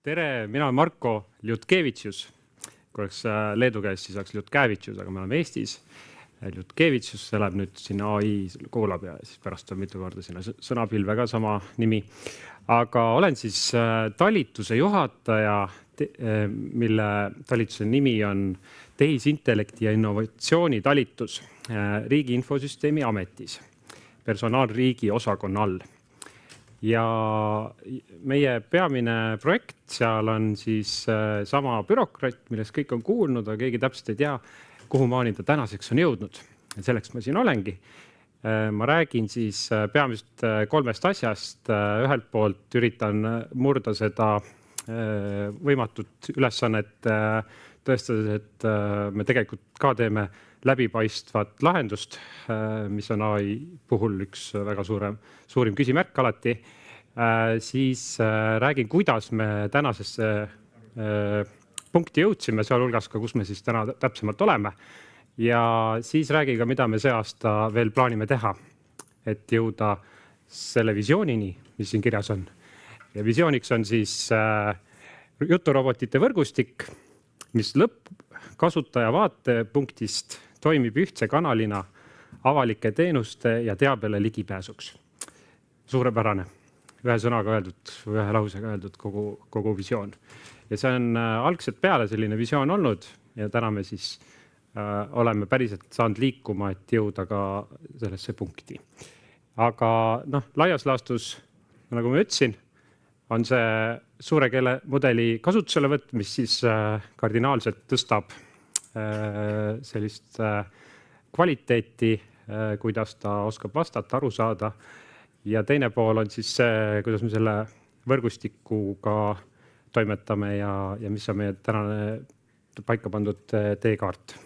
Tere, mina olen Marko Ljutkevitšus. Kui oleks Leedu käes, siis oleks Ljutkevitšus, aga me oleme Eestis. Ljutkevitšus elab nüüd sinna AI kuulab ja siis pärast on mitu korda sinna sõnapilve ka sama nimi. Aga olen siis talituse juhataja, mille talituse nimi on tehisintellekti ja innovatsiooni talitus Riigi Infosüsteemi Ametis, personaalriigi osakonna all. Ja meie peamine projekt seal on siis sama bürokraat, millest kõik on kuulnud, aga keegi täpselt ei tea, kuhu maani ta tänaseks on jõudnud. Selleks ma siin olengi. Ma räägin siis peamiselt kolmest asjast. Ühelt poolt üritan murda seda võimatut ülesannet, tõestades, et me tegelikult ka teeme läbipaistvat lahendust, mis on AI puhul üks väga suurim küsimärk alati. Siis räägin, kuidas me tänasesse punkti jõudsime, sealhulgas ka, kus me siis täna täpsemalt oleme. Ja siis räägin ka, mida me see aasta veel plaanime teha, et jõuda selle visioonini, mis siin kirjas on. Ja visiooniks on siis juturobotite võrgustik, mis lõppkasutaja vaatepunktist toimib ühtse kanalina avalike teenuste ja teabele ligipääsuks. Suurepärane. Ühe sõnaga öeldud, ühe lausega öeldud kogu visioon. Ja see on algselt peale selline visioon olnud ja täna me siis oleme päriselt saanud liikuma, et jõuda ka sellesse punkti. Aga laias laastus, nagu ma ütlesin, on see suure keele mudeli kasutuselevõtt, mis siis kardinaalselt tõstab sellist kvaliteeti, kuidas ta oskab vastata, aru saada. Ja teine pool on siis see, kuidas me selle võrgustikuga toimetame ja mis on meie tänane paika pandud teekaart.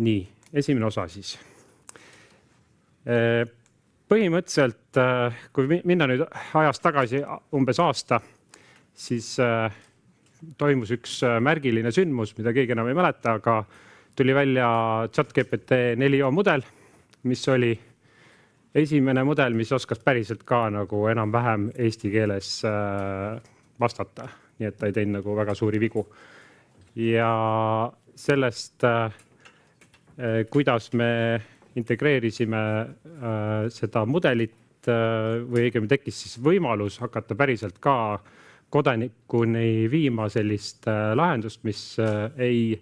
Nii, esimene osa siis. Põhimõtteliselt, kui minna nüüd ajast tagasi umbes aasta, siis toimus üks märgiline sündmus, mida keegi enam ei mäleta, aga tuli välja ChatGPT 4o mudel, mis oli esimene mudel, mis oskas päriselt ka nagu enam-vähem eesti keeles vastata, nii et ta ei teinud nagu väga suuri vigu. Ja sellest, kuidas me integreerisime seda mudelit või õigemini tekkis siis võimalus hakata päriselt ka kodanikuni viima sellist lahendust, mis ei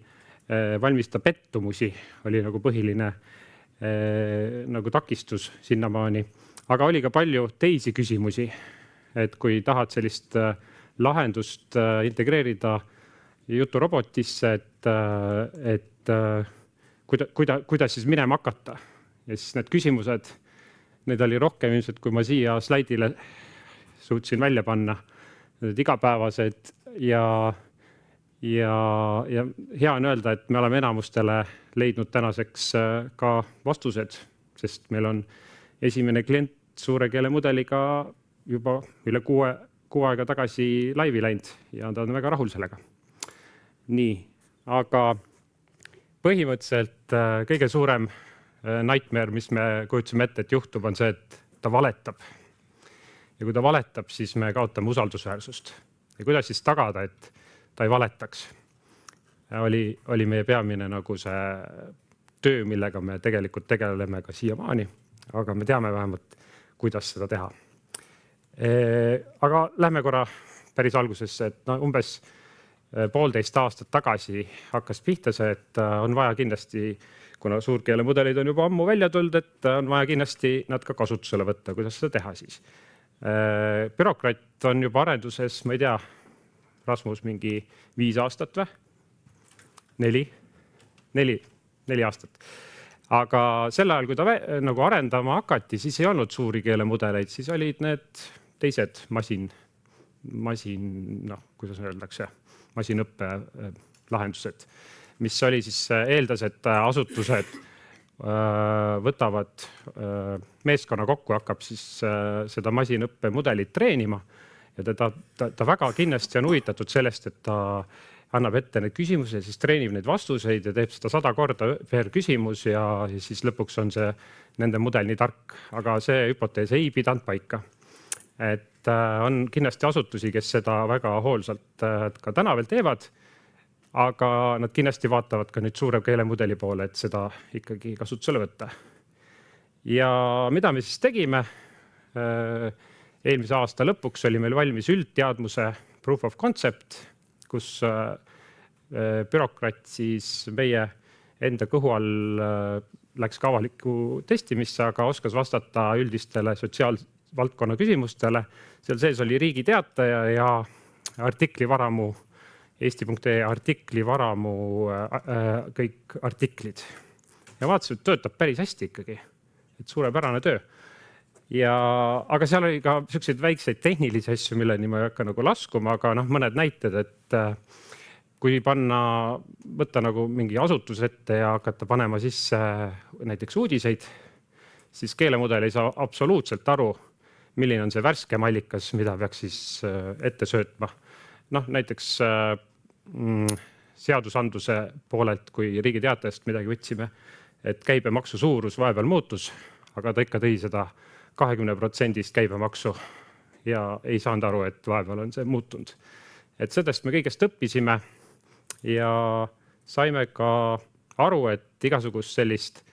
valmista pettumusi, oli nagu põhiline nagu takistus sinnamaani. Aga oli ka palju teisi küsimusi, et kui tahad sellist lahendust integreerida juturobotisse, et kuidas siis minema hakata. Ja siis need küsimused, need oli rohkem ilmselt, kui ma siia slaidile suutsin välja panna. Need igapäevased ja hea on öelda, et me oleme enamustele leidnud tänaseks ka vastused, sest meil on esimene klient suure keele mudeliga juba üle kuu aega tagasi laivi läinud ja ta on väga rahul sellega. Nii, aga põhimõtteliselt kõige suurem nightmare, mis me kujutsime ette, et juhtub, on see, et ta valetab. Ja kui ta valetab, siis me kaotame usaldusväärsust. Ja kuidas siis tagada, et ta ei valetaks? Oli meie peamine nagu see töö, millega me tegelikult tegeleme ka siiamaani, aga me teame vähemalt, kuidas seda teha. Aga lähme korra päris algusesse, et umbes 1,5 aastat tagasi hakkas pihta see, et on vaja kindlasti, kuna suurkeelemudelid on juba ammu välja tulnud, et on vaja kindlasti nad ka kasutusele võtta, kuidas seda teha siis. Bürokraat on juba arenduses, ma ei tea, Rasmus mingi 5 aastat või? 4 aastat. Aga sel ajal, kui ta nagu arendama hakati, siis ei olnud suuri keelemudeleid, siis olid need teised kuidas öeldakse, masinõppe lahendused, mis oli siis eeldas, et asutused võtavad meeskonna kokku, hakkab siis seda masinõppe mudelit treenima ja ta väga kindlasti on huvitatud sellest, et ta annab ette need küsimused, siis treenib neid vastuseid ja teeb seda 100 korda per küsimus ja siis lõpuks on see nende mudel nii tark, aga see hüpotees ei pidanud paika. Et on kindlasti asutusi, kes seda väga hoolsalt ka täna veel teevad, aga nad kindlasti vaatavad ka nüüd suure keelemudeli poole, et seda ikkagi kasutusele võtta. Ja mida me siis tegime? Eelmise aasta lõpuks oli meil valmis üldteadmuse proof of concept, kus bürokraat siis meie enda kõhu all läks ka avalikku testimisse, aga oskas vastata üldistele sotsiaalvaldkonna küsimustele. Seal sees oli Riigi Teataja ja artiklivaramu, Eesti.ee artiklivaramu kõik artiklid. Ja vaatasin, et töötab päris hästi ikkagi, et suurepärane töö. Aga seal oli ka selliseid väikseid tehnilisi asju, milleni ma ei hakka nagu laskuma, aga mõned näited, et kui võtta nagu mingi asutus ette ja hakata panema sisse näiteks uudiseid, siis keelemudel ei saa absoluutselt aru, milline on see värskem allikas, mida peaks siis ette söötma. Näiteks seadusandluse poolelt, kui Riigi Teatajast midagi võtsime, et käibemaksu suurus vahepeal muutus, aga ta ikka tõi seda 20% käibemaksu ja ei saanud aru, et vahepeal on see muutunud. Et sellest me kõigest õppisime ja saime ka aru, et igasugust sellist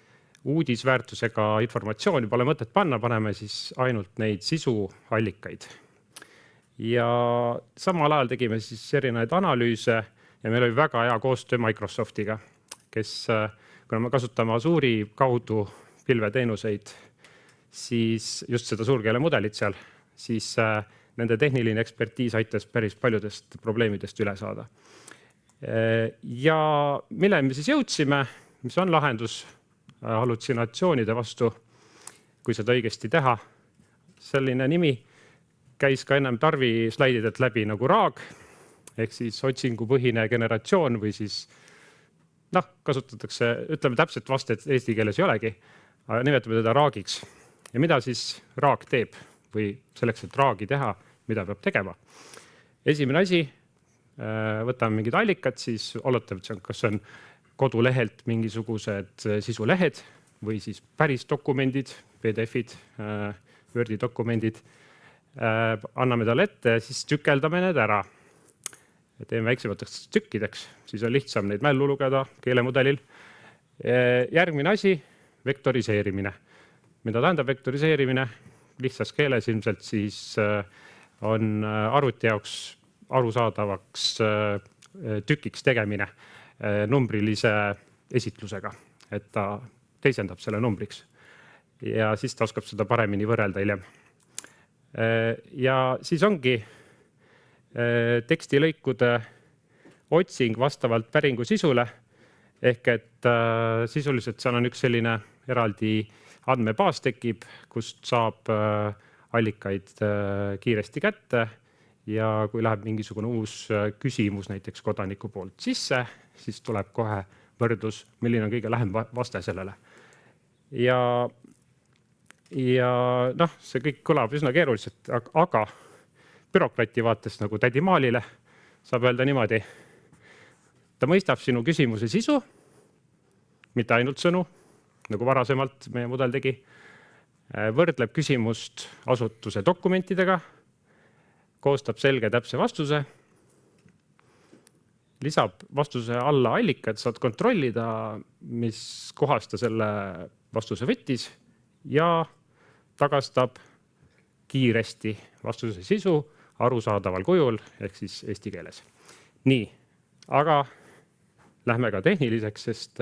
uudisväärtusega informatsiooni pole mõtet panna, paneme siis ainult neid sisuallikaid. Ja samal ajal tegime siis erinevaid analüüse ja meil oli väga hea koostöö Microsoftiga, kes, kuna me kasutame Azure'i kaudu pilveteenuseid, siis just seda suurkeelemudelit seal, siis nende tehniline ekspertiis aitas päris paljudest probleemidest üle saada. Ja mille me siis jõudsime, mis on lahendus hallutsinatsioonide vastu, kui seda õigesti teha. Selline nimi käis ka ennem Tarvi slaididelt läbi nagu RAG, ehk siis otsingupõhine generatsioon või siis kasutatakse, ütleme täpselt vast, et eesti keeles ei olegi, aga nimetame teda RAGiks. Ja mida siis RAG teeb või selleks, et RAGi teha, mida peab tegema? Esimene asi, võtame mingid allikad, siis oletame, kas on kodulehelt mingisugused sisulehed või siis päris dokumendid, PDF-id, Wordi dokumendid. Anname talle ette ja siis tükeldame need ära. Teeme väiksemateks tükkideks, siis on lihtsam neid mällu lugeda keelemudelil. Järgmine asi, vektoriseerimine. Mida tähendab vektoriseerimine? Lihtsas keeles ilmselt siis on arvuti jaoks arusaadavaks tükiks tegemine numbrilise esitlusega, et ta teisendab selle numbriks. Ja siis ta oskab seda paremini võrrelda hiljem. Ja siis ongi tekstilõikude otsing vastavalt päringu sisule, ehk et sisuliselt seal on üks selline eraldi andmebaas tekib, kust saab allikaid kiiresti kätte ja kui läheb mingisugune uus küsimus näiteks kodaniku poolt sisse, siis tuleb kohe võrdlus, milline on kõige lähem vaste sellele. Ja see kõik kõlab üsna keeruliselt, aga bürokrati vaates nagu tädi Maalile saab öelda niimoodi. Ta mõistab sinu küsimuse sisu, mitte ainult sõnu, nagu varasemalt meie mudel tegi, võrdleb küsimust asutuse dokumentidega, koostab selge täpse vastuse, lisab vastuse alla allikad, saad kontrollida, mis kohast ta selle vastuse võttis ja tagastab kiiresti vastuse sisu arusaadaval kujul, ehk siis eesti keeles. Nii, aga lähme ka tehniliseks, sest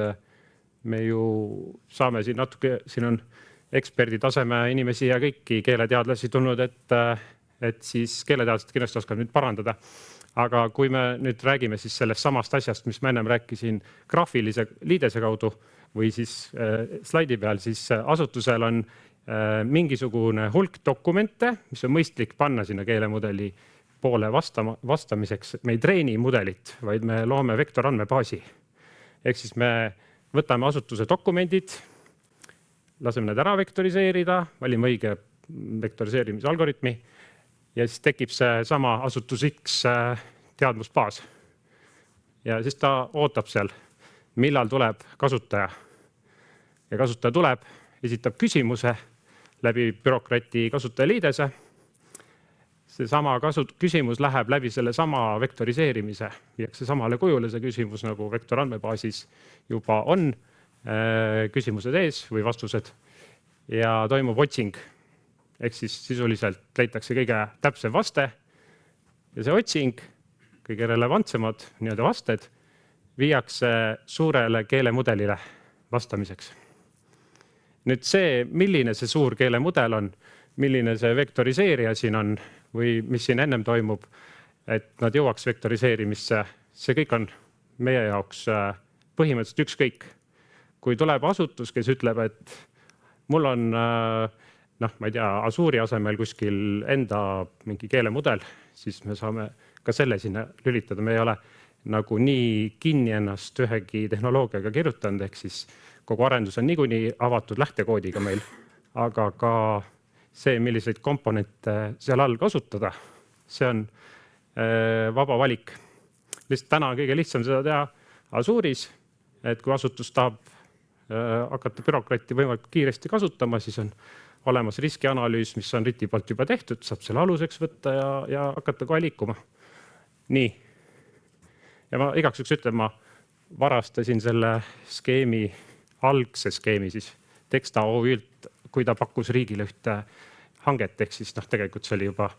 me ju saame siin natuke, siin on eksperdi taseme inimesi ja kõiki keeleteadlasi tulnud, et siis keeleteadlased kindlasti oskavad nüüd parandada. Aga kui me nüüd räägime siis sellest samast asjast, mis ma ennem rääkisin graafilise liidese kaudu või siis slaidi peal, siis asutusel on mingisugune hulk dokumente, mis on mõistlik panna sinna keelemudeli poole vastamiseks. Me ei treeni mudelit, vaid me loome vektorandmebaasi. Ehk siis me võtame asutuse dokumendid, laseme need ära vektoriseerida, valime õige vektoriseerimise algoritmi ja siis tekib see sama asutus X teadmusbaas. Ja siis ta ootab seal, millal tuleb kasutaja. Ja kasutaja tuleb, esitab küsimuse läbi bürokrati kasutajaliidese seesama küsimus läheb läbi selle sama vektoriseerimise, viiakse samale kujule see küsimus, nagu vektorandmebaasis juba on küsimused ees või vastused ja toimub otsing. Ehk siis sisuliselt leitakse kõige täpsem vaste ja see otsing, kõige relevantsemad nii-öelda vasted, viiakse suurele keelemudelile vastamiseks. Nüüd see, milline see suur keelemudel on, milline see vektoriseerija siin on või mis siin ennem toimub, et nad jõuaks vektoriseerimisse, see kõik on meie jaoks põhimõtteliselt ükskõik. Kui tuleb asutus, kes ütleb, et mul on ma ei tea, Azure'i asemel kuskil enda mingi keelemudel, siis me saame ka selle sinna lülitada. Me ei ole nagu nii kinni ennast ühegi tehnoloogiaga kirjutanud, ehk siis kogu arendus on niikuinii avatud lähtekoodiga meil, aga ka see, milliseid komponente seal all kasutada, see on vaba valik. Lihtsalt täna on kõige lihtsam seda teha Azure'is, et kui asutus tahab hakata bürokratti võimalikult kiiresti kasutama, siis on olemas riskianalüüs, mis on RIT-i poolt juba tehtud, saab selle aluseks võtta ja hakata kohe liikuma. Nii. Ja ma igaks juhuks ütlen, ma varastasin selle skeemi, algse skeemi siis Texta OÜ-lt, kui ta pakkus riigile ühte hanget, ehk siis tegelikult see oli juba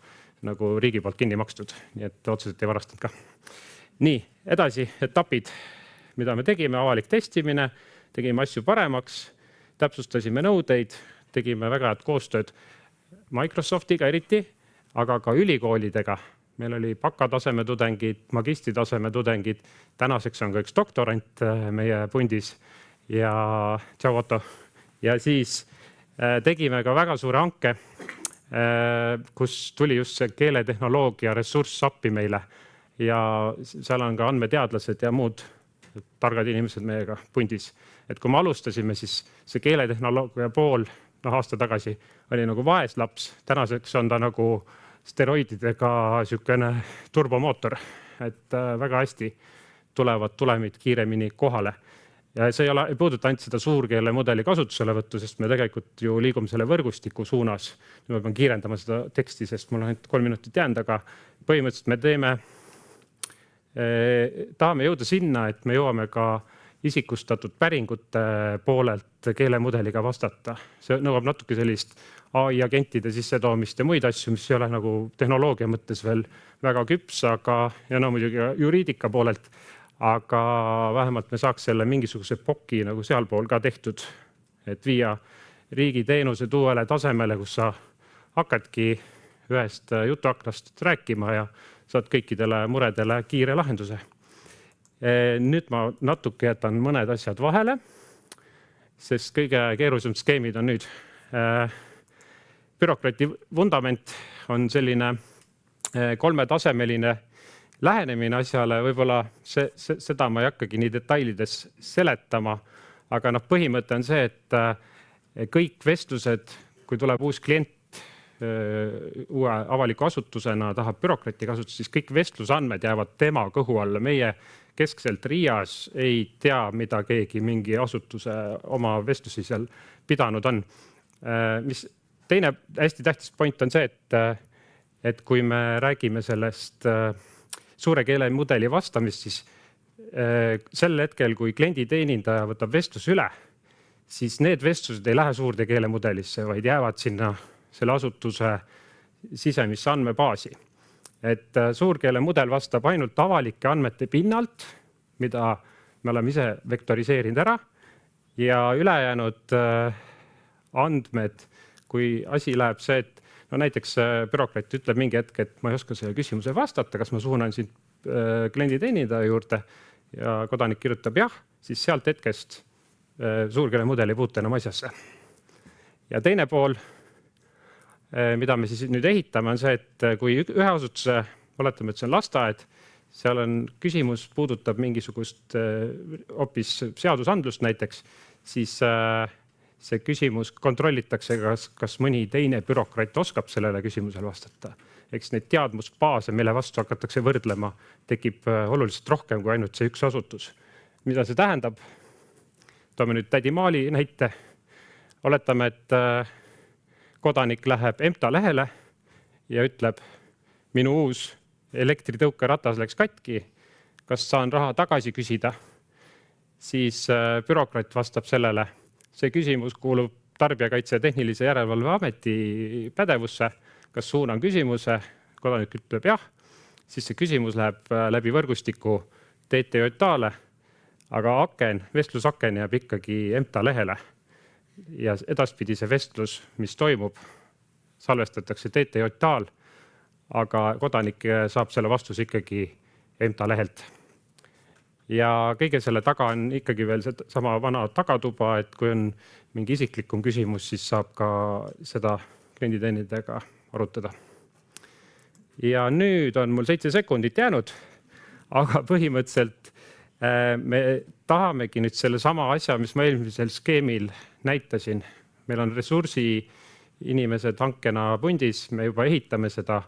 nagu riigi poolt kinni makstud, nii et otseselt ei varastanud ka. Nii, edasi etapid, mida me tegime, avalik testimine, tegime asju paremaks, täpsustasime nõudeid, tegime väga head koostööd Microsoftiga eriti, aga ka ülikoolidega. Meil oli bakataseme tudengid, magistritaseme tudengid, tänaseks on ka üks doktorant meie pundis ja tšau Otto. Ja siis tegime ka väga suure hanke, kus tuli just see keeletehnoloogia ressurss appi meile ja seal on ka andmeteadlased ja muud targad inimesed meiega pundis. Et kui me alustasime, siis see keeletehnoloogia pool aasta tagasi oli nagu vaeslaps. Tänaseks on ta nagu steroididega sükene turbomootor, et väga hästi tulevad tulemid kiiremini kohale. Ja see ei puuduta ainult seda suurkeelemudeli kasutuselevõttu, sest me tegelikult ju liigume selle võrgustiku suunas. Ma pean kiirendama seda teksti, sest mul on ainult 3 minutit jäänud, aga põhimõtteliselt me tahame jõuda sinna, et me jõuame ka isikustatud päringute poolelt keelemudeliga vastata. See nõuab natuke sellist AI agentide sissetoomist ja muid asju, mis ei ole nagu tehnoloogia mõttes veel väga küps, ja muidugi juriidika poolelt, aga vähemalt me saaks selle mingisuguse POC nagu sealpool ka tehtud, et viia riigi teenused uuele tasemele, kus sa hakkadki ühest jutuaknast rääkima ja saad kõikidele muredele kiire lahenduse. Nüüd ma natuke jätan mõned asjad vahele, sest kõige keerulisemad skeemid on nüüd. Bürokrati vundament on selline 3-tasemeline lähenemine asjale, võib-olla seda ma ei hakkagi nii detailides seletama, aga põhimõte on see, et kõik vestlused, kui tuleb uus klient uue avaliku asutusena tahab bürokrati kasutust, siis kõik vestlusandmed jäävad tema kõhu alla. Meie keskselt RIAs ei tea, mida keegi mingi asutuse oma vestlusi seal pidanud on. Teine hästi tähtis point on see, et kui me räägime sellest suure keelemudeli vastamist, siis sel hetkel, kui klienditeenindaja võtab vestlus üle, siis need vestlused ei lähe suurde keelemudelisse, vaid jäävad sinna selle asutuse sisemisse andmebaasi. Et suurkeelemudel vastab ainult avalike andmete pinnalt, mida me oleme ise vektoriseerinud ära, ja ülejäänud andmed, kui asi läheb see, et näiteks bürokrat ütleb mingi hetk, et ma ei oska selle küsimuse vastata, kas ma suunan siin klienditeenindaja juurde ja kodanik kirjutab jah, siis sealt hetkest suurkeelemudel ei puutu enam asjasse. Ja teine pool, mida me siis nüüd ehitame, on see, et kui ühe asutuse, oletame, et see on lasteaed, seal on küsimus, puudutab mingisugust hoopis seadusandlust näiteks, siis see küsimus kontrollitakse, kas mõni teine bürokrat oskab sellele küsimusele vastata. Eks neid teadmusbaase, mille vastu hakatakse võrdlema, tekib oluliselt rohkem kui ainult see üks asutus. Mida see tähendab? Toome nüüd tädi Maali näite. Oletame, et kodanik läheb EMTA lehele ja ütleb, minu uus elektritõukeratas läks katki, kas saan raha tagasi küsida, siis bürokraat vastab sellele. See küsimus kuulub Tarbijakaitse ja Tehnilise Järelevalve Ameti pädevusse, kas suunan küsimuse, kodanik ütleb jah, siis see küsimus läheb läbi võrgustiku TTJA-le, aga vestlusaken jääb ikkagi EMTA lehele. Ja edaspidi see vestlus, mis toimub, salvestatakse TTJA-l, aga kodanik saab selle vastuse ikkagi EMTA lehelt. Ja kõige selle taga on ikkagi veel sama vana tagatuba, et kui on mingi isiklikum küsimus, siis saab ka seda klienditeenindajatega arutada. Ja nüüd on mul 7 sekundit jäänud, aga põhimõtteliselt me tahamegi nüüd selle sama asja, mis ma eelmisel skeemil näitasin. Meil on ressursi inimesed hankena pundis, me juba ehitame seda.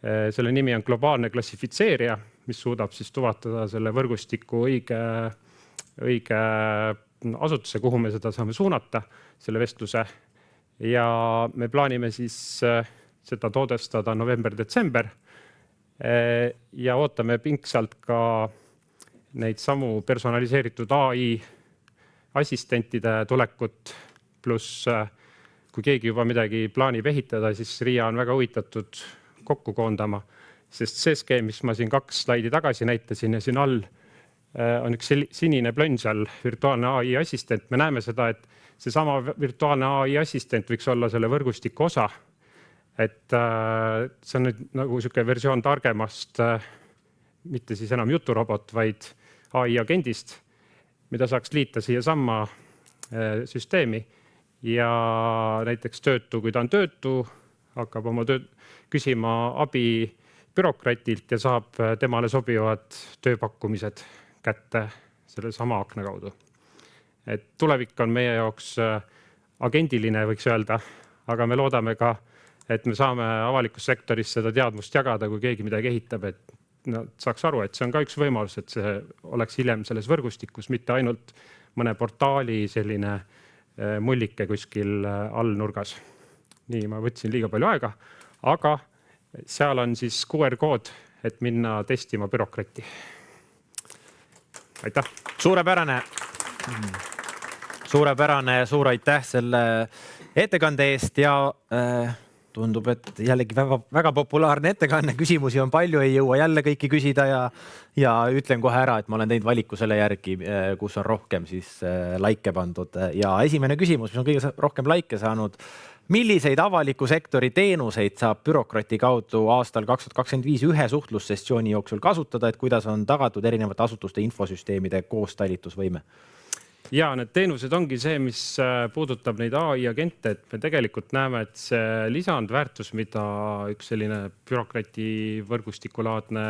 Selle nimi on globaalne klassifitseerija, mis suudab siis tuvatada selle võrgustiku õige asutuse, kuhu me seda saame suunata, selle vestluse. Ja me plaanime siis seda toodestada november-detsember ja ootame pingsalt ka neid samu personaliseeritud AI assistentide tulekut, pluss kui keegi juba midagi plaanib ehitada, siis RIA on väga huvitatud kokku koondama, sest see skeem, mis ma siin 2 slaidi tagasi näitasin ja siin all on üks sinine plönn seal, virtuaalne AI assistent. Me näeme seda, et see sama virtuaalne AI assistent võiks olla selle võrgustiku osa. Et see on nüüd nagu selline versioon targemast, mitte siis enam juturobot, vaid AI agendist, mida saaks liita siia samma süsteemi. Ja näiteks töötu, kui ta on töötu, hakkab oma küsima abi bürokratilt ja saab temale sobivad tööpakkumised kätte selle sama akna kaudu. Et tulevik on meie jaoks agendiline, võiks öelda, aga me loodame ka, et me saame avalikus sektoris seda teadmust jagada, kui keegi midagi ehitab, et saaks aru, et see on ka üks võimalus, et see oleks hiljem selles võrgustikus, mitte ainult mõne portaali selline mullike kuskil all nurgas. Nii, ma võtsin liiga palju aega, aga seal on siis QR-kood, et minna testima bürokrati. Aitäh! Suurepärane, suur aitäh selle ettekande eest ja tundub, et jällegi väga populaarne ettekanne, küsimusi on palju, ei jõua jälle kõiki küsida ja ütlen kohe ära, et ma olen teinud valiku selle järgi, kus on rohkem siis laike pandud. Ja esimene küsimus, mis on kõige rohkem laike saanud, milliseid avaliku sektori teenuseid saab bürokrati kaudu aastal 2025 ühe suhtlussessiooni jooksul kasutada, et kuidas on tagatud erinevate asutuste infosüsteemide koostalitusvõime? Ja need teenused ongi see, mis puudutab neid AI agente, et me tegelikult näeme, et see lisandväärtus, mida üks selline bürokrati võrgustikulaadne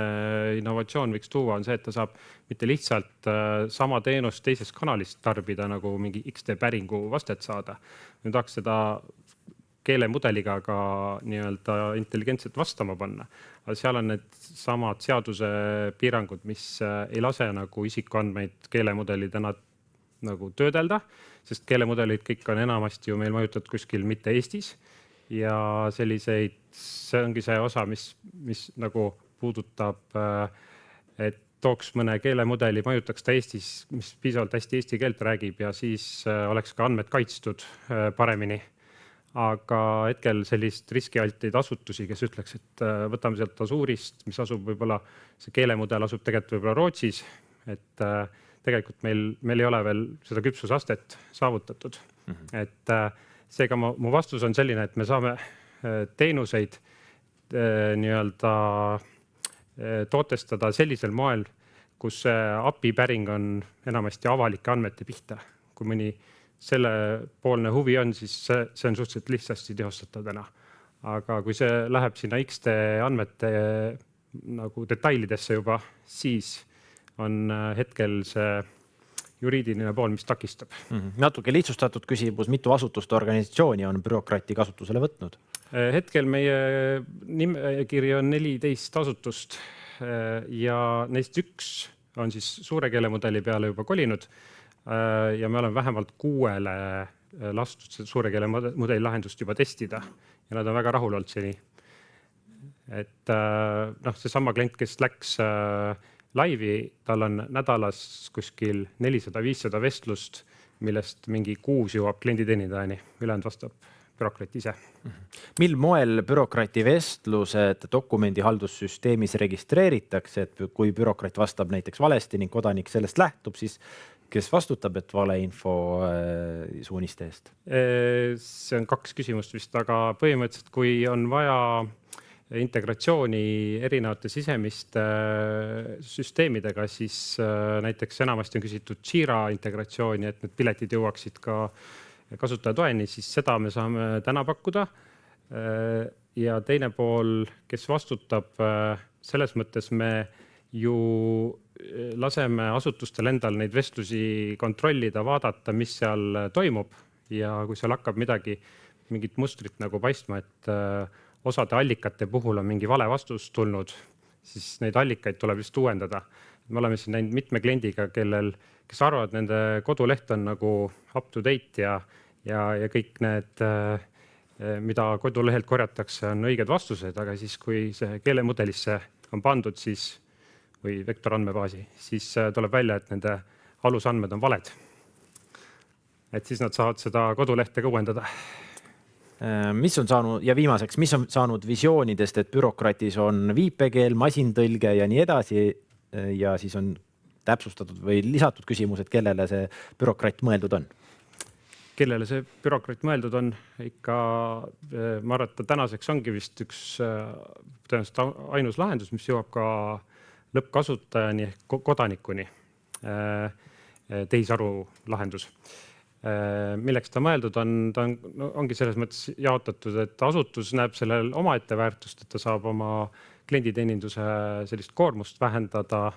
innovatsioon võiks tuua, on see, et ta saab mitte lihtsalt sama teenust teisest kanalist tarbida, nagu mingi XD päringu vastet saada. Me tahaks seda keelemudeliga ka nii-öelda intelligentselt vastama panna. Aga seal on need samad seaduse piirangud, mis ei lase nagu isikuandmeid keelemudelidena nagu töödelda, sest keelemudelid kõik on enamasti ju meil mõjutatud kuskil mitte Eestis ja selliseid, see ongi see osa, mis nagu puudutab, et tooks mõne keelemudeli, mõjutaks ta Eestis, mis piisavalt hästi eesti keelt räägib ja siis oleks ka andmed kaitstud paremini. Aga hetkel sellist riskialteid asutusi, kes ütleks, et võtame sealt Azuurist, mis asub võib-olla, see keelemudel asub tegelikult võib-olla Rootsis, et tegelikult meil ei ole veel seda küpsusastet saavutatud. Et seega mu vastus on selline, et me saame teenuseid nii-öelda tootestada sellisel moel, kus API päring on enamasti avalike andmete pihta. Kui mõni selle poolne huvi on, siis see on suhteliselt lihtsasti teostatav täna. Aga kui see läheb sinna XD andmete nagu detailidesse juba, siis on hetkel see juriidiline pool, mis takistab. Natuke lihtsustatud küsimus, mitu asutust organisatsiooni on bürokrati kasutusele võtnud? Hetkel meie nimekiri on 14 asutust ja neist üks on siis suure keelemudeli peale juba kolinud ja me oleme vähemalt 6 lastud suure keelemudeli lahendust juba testida ja nad on väga rahul olnud seni. et seesama klient, kes läks laivi, tal on nädalas kuskil 400-500 vestlust, millest mingi 6 jõuab klienditeenindajani, ülejäänud vastab bürokraat ise. Mil moel bürokraati vestlused dokumendihaldussüsteemis registreeritakse, et kui bürokraat vastab näiteks valesti ning kodanik sellest lähtub, siis kes vastutab, et valeinfo suuniste eest? See on 2 küsimust vist, aga põhimõtteliselt, kui on vaja integratsiooni erinevate sisemiste süsteemidega, siis näiteks enamasti on küsitud Jira integratsiooni, et need piletid jõuaksid ka kasutajatoeni, siis seda me saame täna pakkuda. Ja teine pool, kes vastutab, selles mõttes me ju laseme asutustel endal neid vestlusi kontrollida, vaadata, mis seal toimub ja kui seal hakkab mingit mustrit nagu paistma, et osade allikate puhul on mingi vale vastus tulnud, siis neid allikaid tuleb just uuendada. Me oleme siin näinud mitme kliendiga, kes arvavad, nende koduleht on nagu up to date ja kõik need, mida kodulehelt korjatakse, on õiged vastused, aga siis kui see keelemudelisse on pandud või vektorandmebaasi, siis tuleb välja, et nende alusandmed on valed. Et siis nad saavad seda kodulehte ka uuendada. Mis on saanud, ja viimaseks, mis on saanud visioonidest, et bürokraatis on viipekeel, masintõlge ja nii edasi, ja siis on täpsustatud või lisatud küsimus, et kellele see bürokraat mõeldud on? Kellele see bürokraat mõeldud on? Ikka, ma arvan, et tänaseks ongi vist üks tõenäoliselt ainus lahendus, mis jõuab ka lõppkasutajani ehk kodanikuni, tehisaru lahendus. Milleks ta mõeldud on, ongi selles mõttes jaotatud, et asutus näeb sellel omaette väärtust, et ta saab oma klienditeeninduse sellist koormust vähendada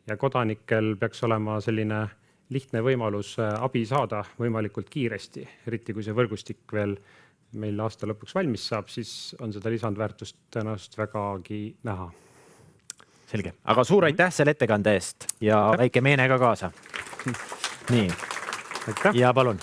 ja kodanikel peaks olema selline lihtne võimalus abi saada võimalikult kiiresti, eriti kui see võrgustik veel meil aasta lõpuks valmis saab, siis on seda lisandväärtust tõenäoliselt vägagi näha. Selge, aga suur aitäh selle ettekande eest ja väike meene ka kaasa. Nii, ja palun.